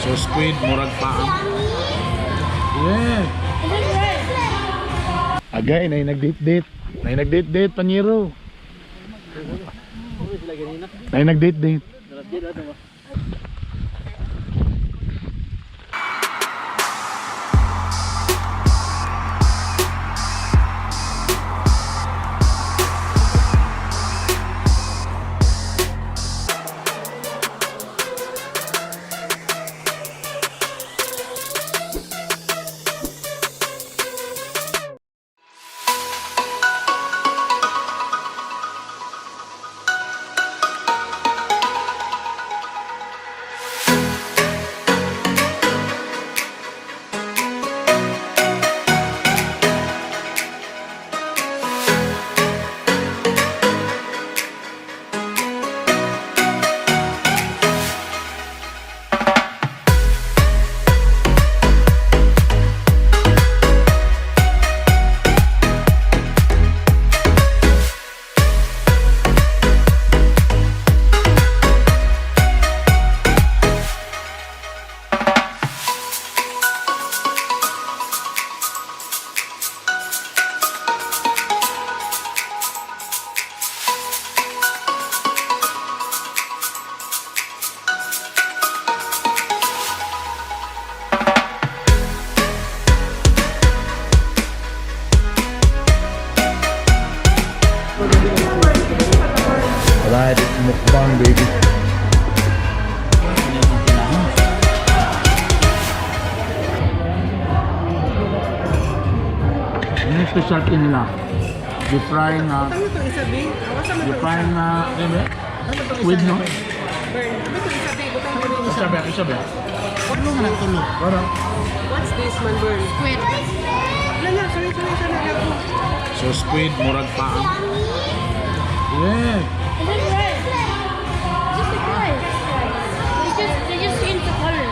So squid, murag paang. Yeah. Agay, nay nag-date-date. Nay nag-date-date, Panyero. Nay nag-date-date. Alright, it's mukbang, baby. Ano yung specialty nila? You frying squid, no? Isabi. What's this man, burn? Squid. Sorry. So squid, murag paang. Yeah. Is it red? Just like rice. They just changed the color.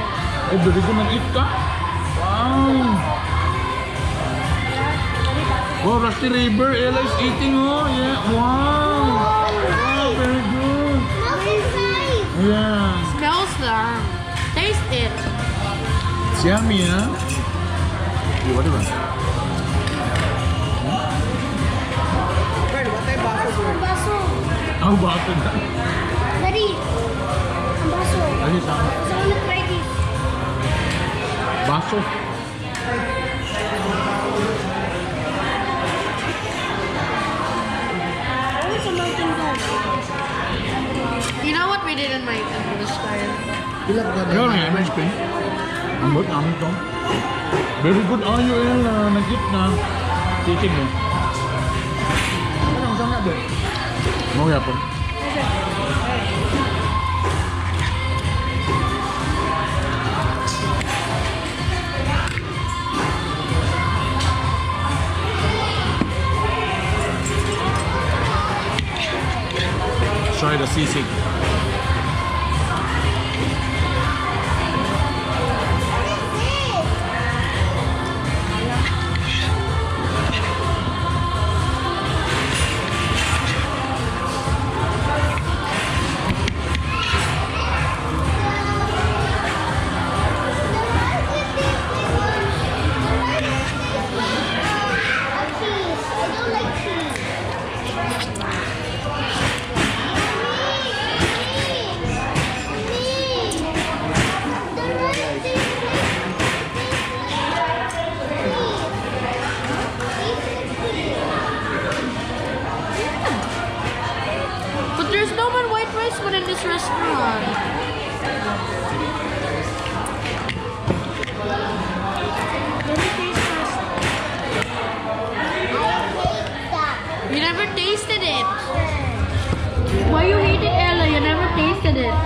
Eh, bili ko nag-eat ka? Wow. Wow, Rusty River. Ella is eating, oh. Yeah. Wow. Wow, very good. Yeah. Smells lang. Taste it. It's yummy, huh? What is it? Burn, what type baso, burn? Baso. Oh, bato na. Daddy. Ang baso. Ano sama? So, I wanna try this. Baso. I want some mountain goat. You know what we didn't make in this style? Yun, may ice cream. Ang bot namin ito. Very good. Ayo, Ella. Nag-eat na. Titig mo. Ano, saan nga doon? Mau yapon. Try the sisig. But there's no more white rice food in this restaurant. You never tasted it. Why you hate it, Ella? You never tasted it.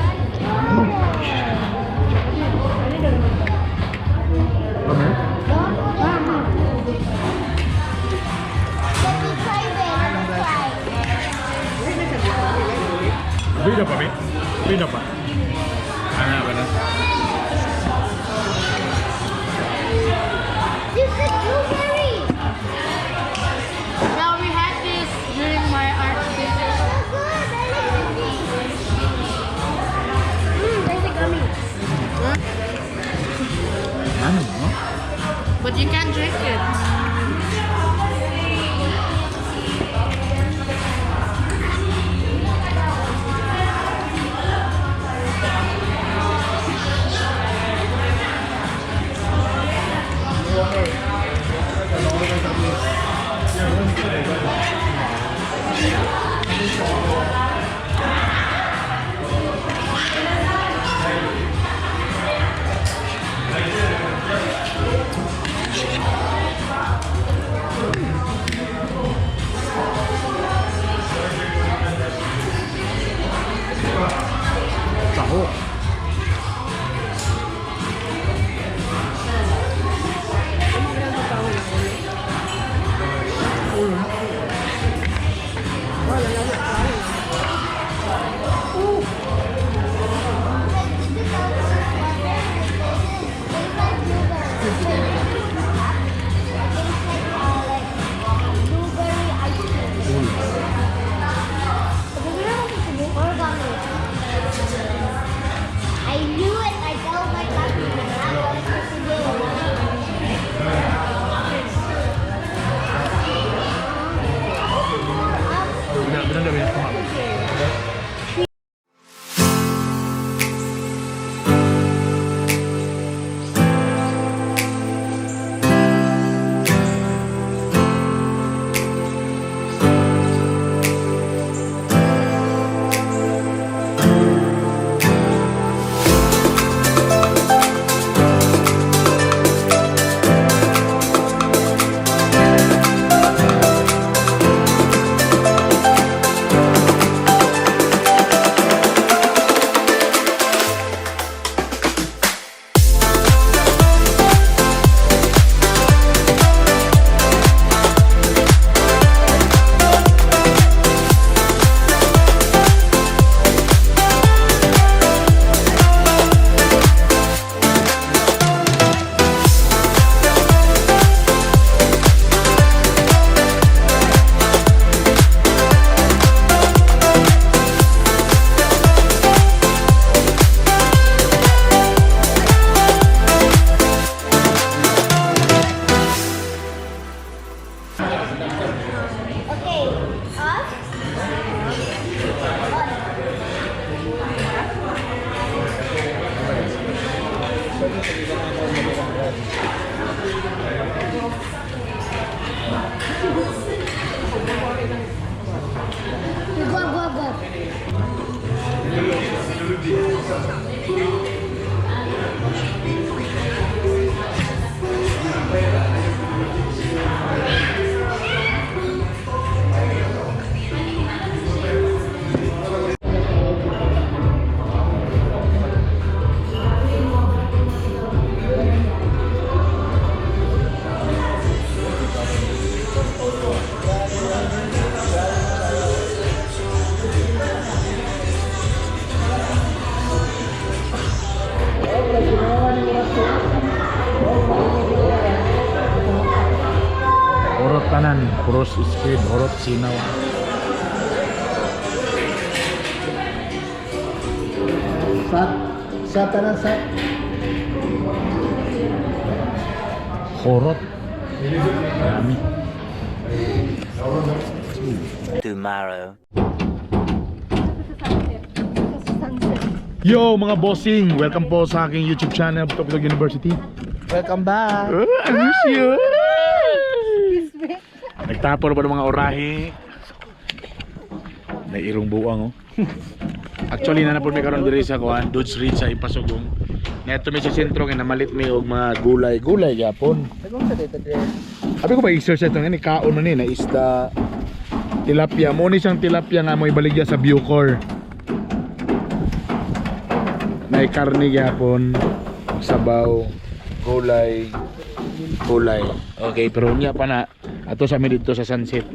Beda pa, Bek? Beda pa. Ano ba na? This is blueberry. Now we had this during my art visit. So good. I like this. There's a gummy. Huh? But you can't drink it. Taho. I knew it. I told my cousin. I wanted to do it. Tanan, puros squid, horot sinaw. Sa tanan sa Horot. Marami. Tomorrow. Yo mga bossing, welcome po sa aking YouTube channel, Bitokbitok University. welcome back. I miss you. Nagtapor pa ng mga orahe. Nairong buwang oh. Actually na napon may karon diri sa kuan, Dutch Reach sa Ipasugong. Neto may sa sentro kay namalit mi og mga gulay gyapon. Tagong sa dito dire. Abi ko ba exercise to ngani kaon man ni na isda tilapia. Mo ni siyang tilapia nga mo ibaligya sa Bucor. May karne gyapon, sabaw, gulay. Okay, pero niya pa na ato sa mi dito sa sunset.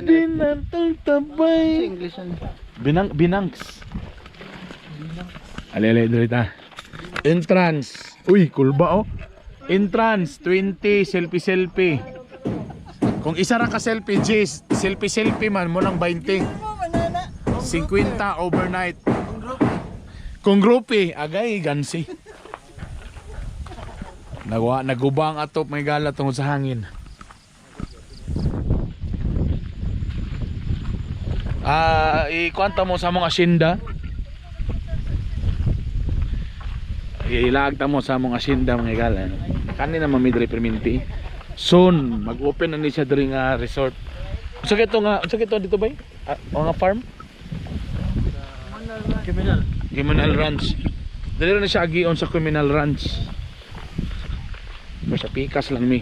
Binantang tabay. Binangs. Ale dito. Entrance. Uy, cool ba oh? Entrance 20 selfie. Kung isa ra ka selfie, Jis, selfie man mo nang 20. 50 overnight. Kung grupi, agay gansi. Naguba ang atop may gala tungod sa hangin. Ikwanta mo sa mga asyenda. Ilagta mo sa mga asyenda mga gala. Kanina mamidre perminti. Soon mag-open na ni siya diri nga resort. Unsa kito dito bay? Nga farm? Criminal Ranch. Dali na siya agion sa Criminal Ranch. Sa pikas lang mi.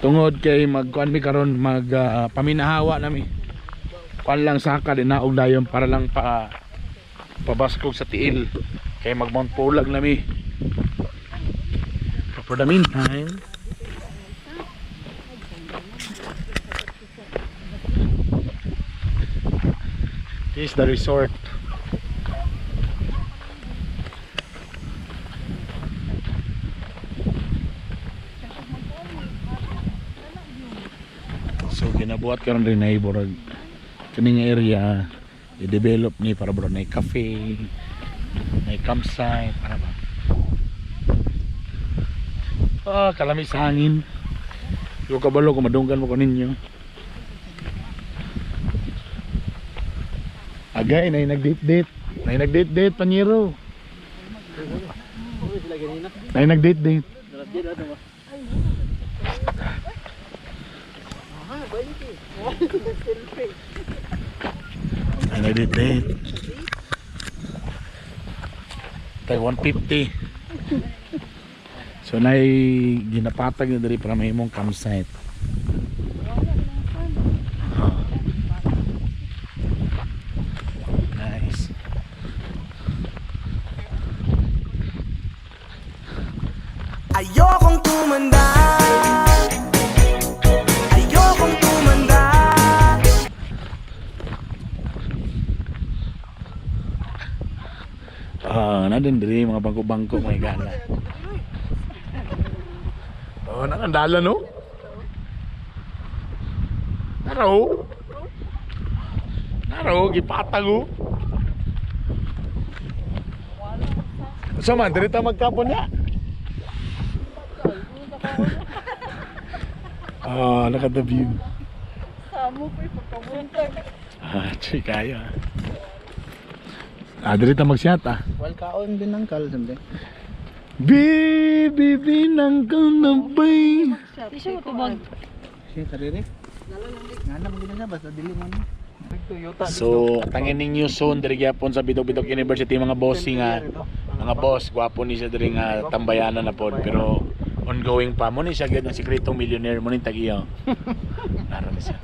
Tungod kay magkuan mi karon paminahawa na mi. Kuan lang saka din naog dayon para lang pabaskog sa tiil. Kay mag-Mount Pulag na mi. For the meantime, this is the resort. So ginabuhat karon rin na iborag kaning area i-develop ni para bro na cafe, na campsite para ba. Kalami sa hangin. Yung kabalo kung madunggan mo ko ninyo. Agay na nag-date-date. Na nag-date-date panyero. Na nag-date-date. Na nag-date-date. Tag 150. So ginapatag na diri para may imong campsite. Nice. Ayokong tumanda. Ayokong tumanda. Nadin diri mga bangko-bangko mga gala. Nakandala no? Naro, gipatag oh. So man, diri ta magkapon niya. Nakada view. Samo po ipagkabuntag. Chikaya. Diri ta magsyat Well, kaon din ng kal siyempre. Baby, binangkal na bay. Di siya matubag. Siya tariri. Ngana mo gina basta dili man. So, tangin ninyo soon diri gyapon sa Bitokbitok University mga bossing nga. Mga boss, gwapo ni siya diri nga tambayanan na pod pero ongoing pa mo ni siya gyud ang sikretong millionaire mo ni tagiyo. Naron ni siya.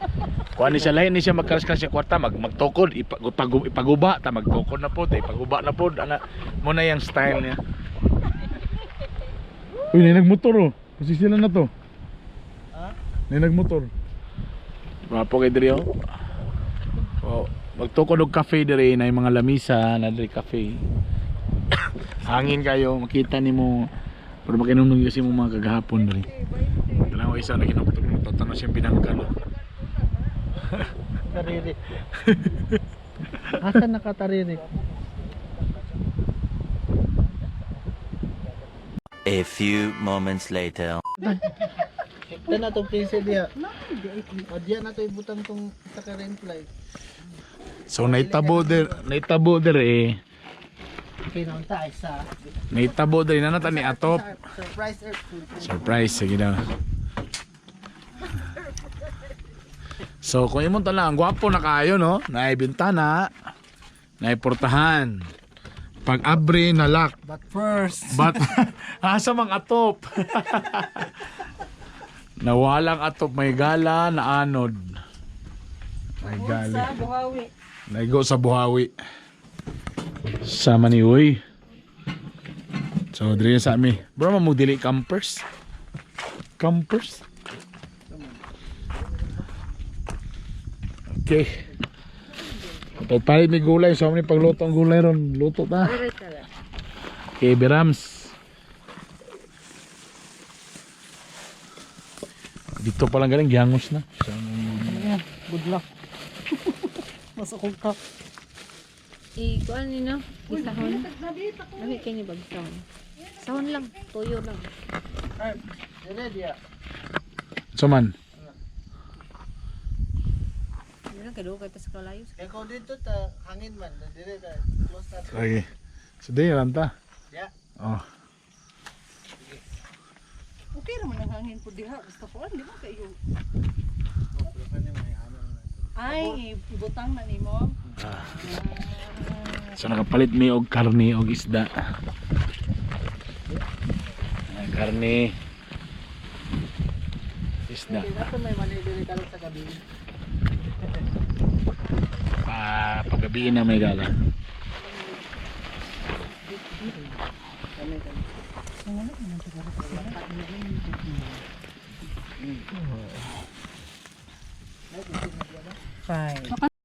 Kuan ni siya lain ni siya magkaras-karas siya kwarta magtukod ipaguba ta magtukod na pod ipaguba na pod ana mo na yang style niya. Uy, may nagmotor oh. Kasi sila na to. May nagmotor. Gwapo kay diri oh. Wow. Magtukod og cafe diri na mga lamisa na diri cafe. Hangin kayo makita nimo pero makinunog kasi mo mga kagahapon diri. Dalawa isa na kinaputol mo tatano siyang binangkan. Tariri. Asa nakatariri? A few moments later. Ito na itong piso diya. O diya na ito ibutang itong sa current fly. So naitabo diri. Kinunta isa. Naitabo diri na nata ni atop. Surprise earth food. Surprise sige daw. So kung imong talang gwapo na kayo no, naay bintana, naay portahan. Pag abre na lock. But first. But asa mang atop. Nawalang atop may gala na anod. May gala. Naigo sa buhawi. Sa Malooy. So diri sa ami. Bro mo dili campers. Campers. Okay. Palit may gulay, so may pagluto ang gulay ron, luto ta. Okay, Berams. Dito pa lang galing gihangos na. Good luck. Masakog ka. kuan ni no, isahon. Lami kay ni bagsahon. Sahon lang, tuyo lang. Ay, dire dia. Saman. Ano lang kado kay pas kalayo. Kaya ko dito ta hangin man, dire ta close ta. Lagi. Sedih lang ta. Ya. Oh. Okay naman ang hangin po diha. Basta po, di ba kayo? Ay, ibutang na ni mo. So nakapalit mi og karne og isda. Karne. Isda. Dapat may mani dire karon sa gabi. Paggabi na may gala. Fine.